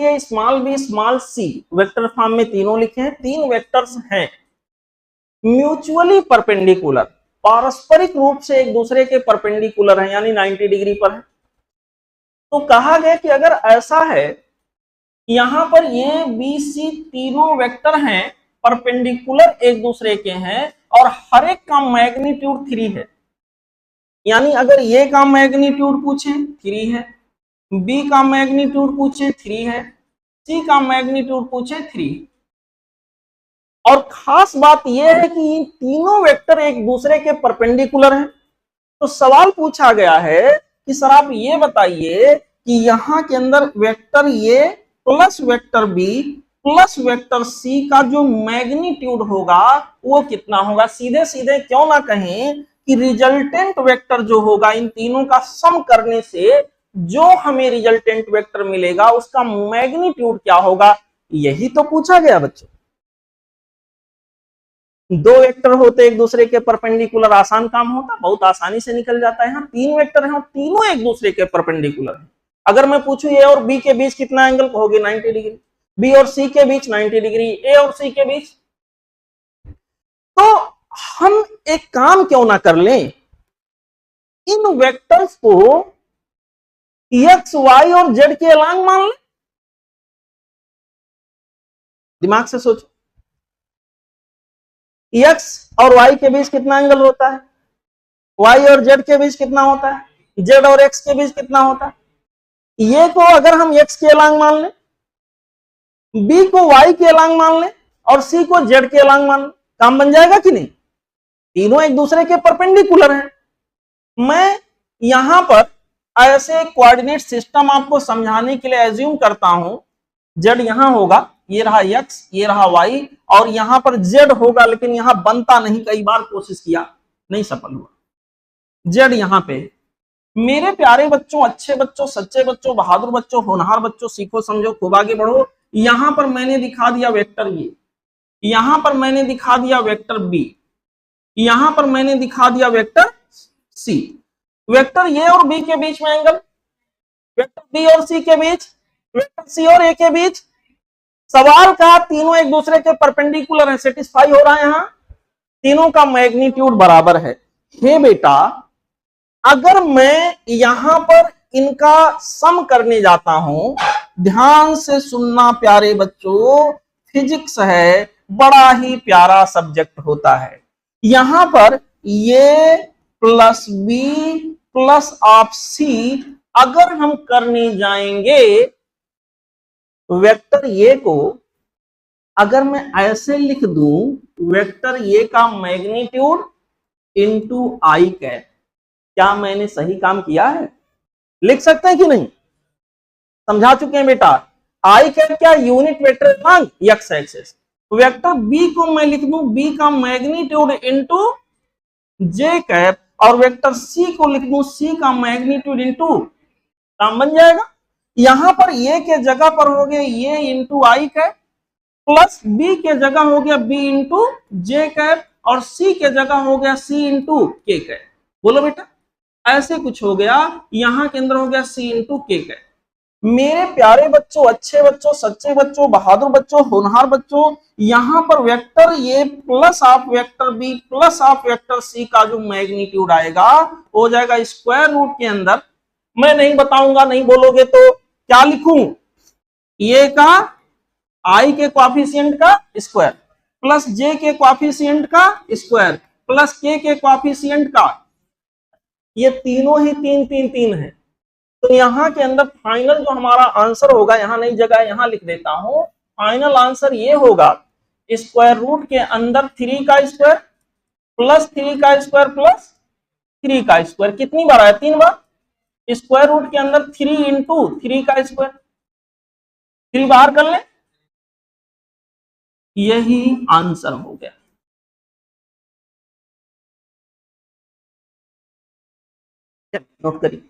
ए small B small C vector form में तीनों लिखे हैं, तीन वेक्टर्स हैं म्यूचुअली परपेंडिकुलर, पारस्परिक रूप से एक दूसरे के परपेंडिकुलर है, यानी 90 डिग्री पर है। तो कहा गया कि अगर ऐसा है, यहां पर ये बी सी तीनों वेक्टर हैं, परपेंडिकुलर एक दूसरे के हैं और हर एक का मैग्नीट्यूड 3 है, यानी अगर ये का मैग्नीट्यूड पूछे 3 है, बी का मैग्नीट्यूड पूछे 3 है, सी का मैग्नीट्यूड पूछे 3। और खास बात यह है कि तीनों वेक्टर एक दूसरे के परपेंडिकुलर हैं। तो सवाल पूछा गया है कि सर आप ये बताइए कि यहां के अंदर vector A plus vector B plus vector C का जो मैग्नीट्यूड होगा वो कितना होगा। सीधे सीधे क्यों ना कहें कि रिजल्टेंट वेक्टर जो होगा इन तीनों का सम करने से जो हमें रिजल्टेंट वेक्टर मिलेगा उसका मैग्नीट्यूड क्या होगा, यही तो पूछा गया बच्चों। दो वेक्टर होते एक दूसरे के परपेंडिकुलर, आसान काम होता, बहुत आसानी से निकल जाता है। यहाँ तीन वेक्टर हैं और तीनों एक दूसरे के परपेंडिकुलर हैं। अगर मैं पूछूं ए और बी के बीच कितना एंगल, कहोगे 90 डिग्री, बी और सी के बीच 90 डिग्री, ए और सी के बीच। तो हम एक काम क्यों ना कर लें, इन वेक्टर्स को एक्स वाई और जेड के अलांग मान लें। दिमाग से सोचो, एक्स और वाई के बीच कितना एंगल होता है, वाई और जेड के बीच कितना होता है, जेड और एक्स के बीच कितना होता है। ये को अगर हम एक्स के अलांग मान लें, बी को वाई के अलांग मान लें और सी को जेड के अलांग मान लें, काम बन जाएगा कि नहीं। तीनों एक दूसरे के परपेंडिकुलर हैं। मैं यहां पर ऐसे कोऑर्डिनेट सिस्टम आपको समझाने के लिए एज्यूम करता हूं, जेड यहां होगा, ये रहा एक्स, ये रहा वाई, और यहां पर जेड होगा, लेकिन यहां बनता नहीं, कई बार कोशिश किया नहीं सफल हुआ। जेड यहां पे। मेरे प्यारे बच्चों, अच्छे बच्चों, सच्चे बच्चों, बहादुर बच्चों, होनहार बच्चों, सीखो समझो खूब आगे बढ़ो। यहां पर मैंने दिखा दिया वेक्टर ए, यहां पर मैंने दिखा दिया वेक्टर बी, यहां पर मैंने दिखा दिया वेक्टर सी। वेक्टर ए और बी के बीच में एंगल, वेक्टर बी और सी के बीच, वेक्टर सी और ए के बीच। सवाल का तीनों एक दूसरे के परपेंडिकुलर है, सेटिस्फाई हो रहा है। यहां तीनों का मैग्नीट्यूड बराबर है। हे बेटा, अगर मैं यहां पर इनका सम करने जाता हूं, ध्यान से सुनना प्यारे बच्चों, फिजिक्स है, बड़ा ही प्यारा सब्जेक्ट होता है। यहां पर ये प्लस बी प्लस ऑफ सी अगर हम करने जाएंगे, वेक्टर ए को अगर मैं ऐसे लिख दूं, वेक्टर ए का मैग्नीट्यूड इंटू आई कैप, क्या मैंने सही काम किया है? लिख सकते हैं कि नहीं? समझा चुके हैं बेटा। आई कैप क्या, unit vector along X axis. Vector B को मैं लिख दूं बी का मैग्नीट्यूड इंटू जे कैप, और वेक्टर सी को लिख दूं सी का मैग्नीट्यूड इंटू, काम बन जाएगा। यहां पर ए के जगह पर हो गया ए इंटू आई कैप, प्लस बी के जगह हो गया बी इंटू जे कैप, और सी के जगह हो गया सी इंटू के कैप। बोलो बेटा, ऐसे कुछ हो गया। यहां के अंदर हो गया सी इंटू के कैप। मेरे प्यारे बच्चों, अच्छे बच्चों, सच्चे बच्चों, बहादुर बच्चों, होनहार बच्चों, यहां पर vector A plus of vector B plus of vector C का जो मैग्नीट्यूड आएगा हो जाएगा स्क्वायर रूट के अंदर। मैं नहीं बताऊंगा, नहीं बोलोगे तो क्या लिखूं, ए का आई के कोएफिशिएंट का स्क्वायर प्लस जे के कोएफिशिएंट का स्क्वायर प्लस के कोएफिशिएंट का, ये तीनों ही तीन तीन तीन है। तो यहां के अंदर फाइनल जो हमारा आंसर होगा, यहां नई जगह यहां लिख देता हूं, फाइनल आंसर ये होगा स्क्वायर रूट के अंदर 3 का स्क्वायर प्लस 3 का स्क्वायर प्लस 3 का स्क्वायर। कितनी बार आया? 3 बार। स्क्वायर रूट के अंदर 3 इंटू 3 का स्क्वायर, 3 बाहर कर ले, यही आंसर हो गया। नोट करिए।